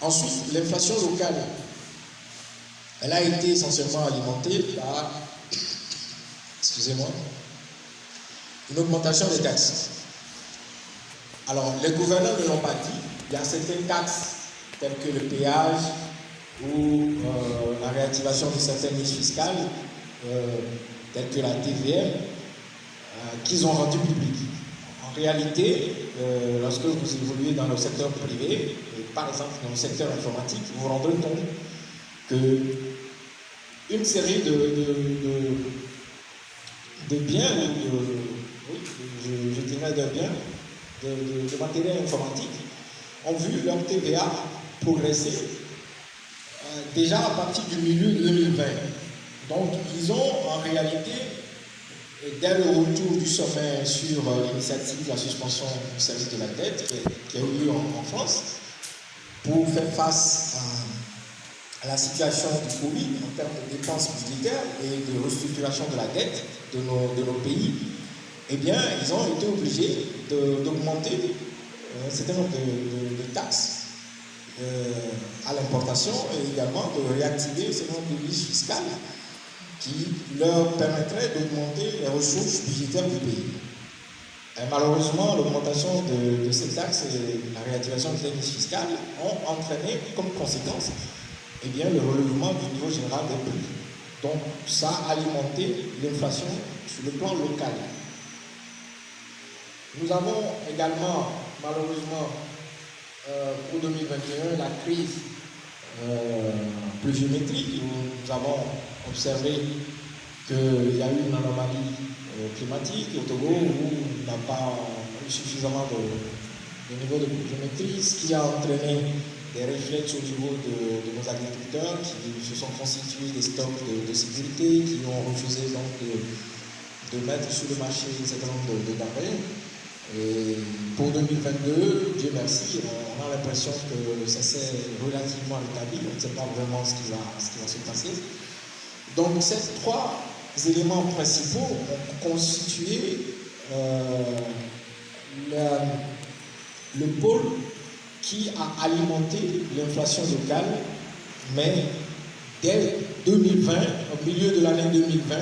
Ensuite, l'inflation locale, elle a été essentiellement alimentée par, excusez-moi, une augmentation des taxes. Alors, les gouverneurs ne l'ont pas dit, il y a certaines taxes, telles que le péage ou la réactivation de certaines niches fiscales, telles que la TVM, qu'ils ont rendues publiques. En réalité, lorsque vous évoluez dans le secteur privé, et par exemple dans le secteur informatique, vous vous rendrez compte qu'une série de biens, je dirais de biens, de matériel informatique, ont vu leur TVA progresser déjà à partir du milieu de 2020. Donc, ils ont en réalité, dès le retour du sommet sur l'initiative de la suspension du service de la dette qui a eu lieu en France, pour faire face à la situation du Covid en termes de dépenses budgétaires et de restructuration de la dette de nos pays, eh bien, ils ont été obligés d'augmenter un certain nombre de taxes à l'importation et également de réactiver un certain nombre de niches fiscales qui leur permettraient d'augmenter les ressources budgétaires du pays. Et malheureusement, l'augmentation de ces taxes et la réactivation de ces niches fiscales ont entraîné comme conséquence eh bien, le relèvement du niveau général des prix. Donc, ça a alimenté l'inflation sur le plan local. Nous avons également, malheureusement, pour 2021, la crise pluviométrique. Nous avons observé qu'il y a eu une anomalie climatique au Togo où il n'a pas eu suffisamment de niveau de pluviométrie, ce qui a entraîné des réflexes au niveau de nos agriculteurs qui se sont constitués des stocks de sécurité, qui ont refusé donc de mettre sur le marché un certain nombre de denrées. Et pour 2022, Dieu merci, on a l'impression que ça s'est relativement établi, on ne sait pas vraiment ce qui va se passer. Donc ces trois éléments principaux ont constitué le pôle qui a alimenté l'inflation locale, mais dès 2020, au milieu de l'année 2020,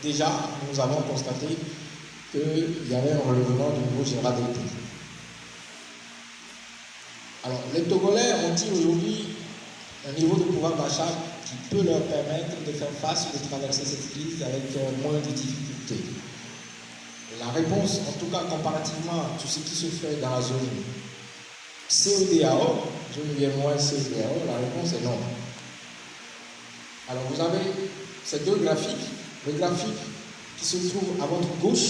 déjà nous avons constaté qu'il y avait un relèvement du niveau général des prix. Alors, les Togolais ont-ils aujourd'hui un niveau de pouvoir d'achat qui peut leur permettre de faire face ou de traverser cette crise avec moins de difficultés? La réponse, en tout cas comparativement à tout ce qui se fait dans la zone CEDEAO, zone UEMOA CEDEAO, la réponse est non. Alors, vous avez ces deux graphiques. Le graphique qui se trouve à votre gauche,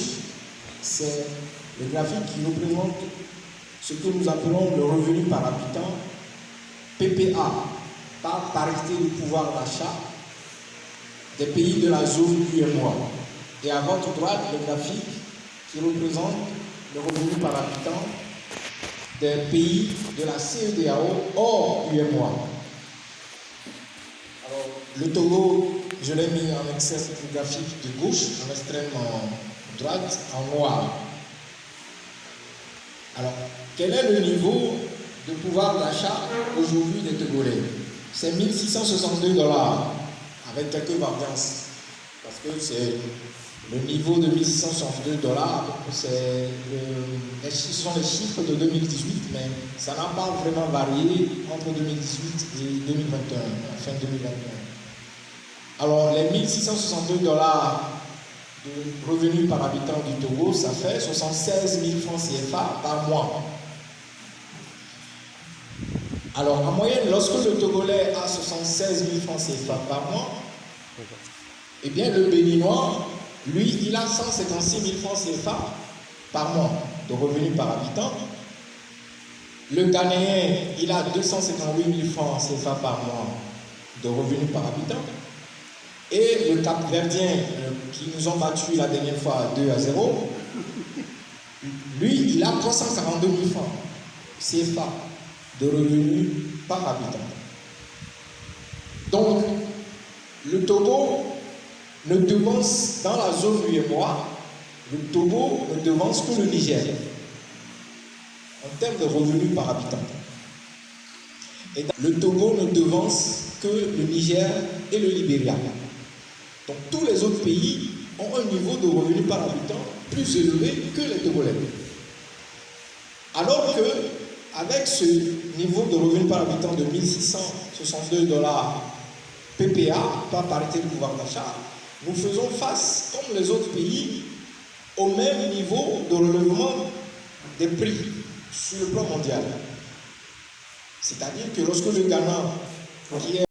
c'est le graphique qui représente ce que nous appelons le revenu par habitant, PPA, par parité du pouvoir d'achat des pays de la zone UEMOA. Et à votre droite, le graphique qui représente le revenu par habitant des pays de la CEDEAO hors UEMOA. Alors, le Togo, je l'ai mis en excès graphique de gauche, en extrême droite, en noir. Alors, quel est le niveau de pouvoir d'achat aujourd'hui des Togolais? C'est 1 662 $, avec quelques variances. Parce que c'est le niveau de 1 662 $, ce sont les chiffres de 2018, mais ça n'a pas vraiment varié entre 2018 et 2021, fin 2021. Alors, les 1 662 $ de revenus par habitant du Togo, ça fait 76 000 francs CFA par mois. Alors, en moyenne, lorsque le Togolais a 76 000 francs CFA par mois, eh bien, le Béninois, lui, il a 156 000 francs CFA par mois de revenus par habitant. Le Ghanéen, il a 258 000 francs CFA par mois de revenus par habitant. Et le Cap-Verdien, qui nous ont battu la dernière fois 2-0, lui, il a 342 000 francs CFA de revenus par habitant. Donc, le Togo ne devance, dans la zone UEMOA, le Togo ne devance que le Niger en termes de revenus par habitant. Et le Togo ne devance que le Niger et le Libéria. Donc tous les autres pays ont un niveau de revenu par habitant plus élevé que les Togolais. Alors que, avec ce niveau de revenu par habitant de 1662 $ PPA, par parité de pouvoir d'achat, nous faisons face, comme les autres pays, au même niveau de relèvement des prix sur le plan mondial. C'est-à-dire que lorsque le Ghana, qui est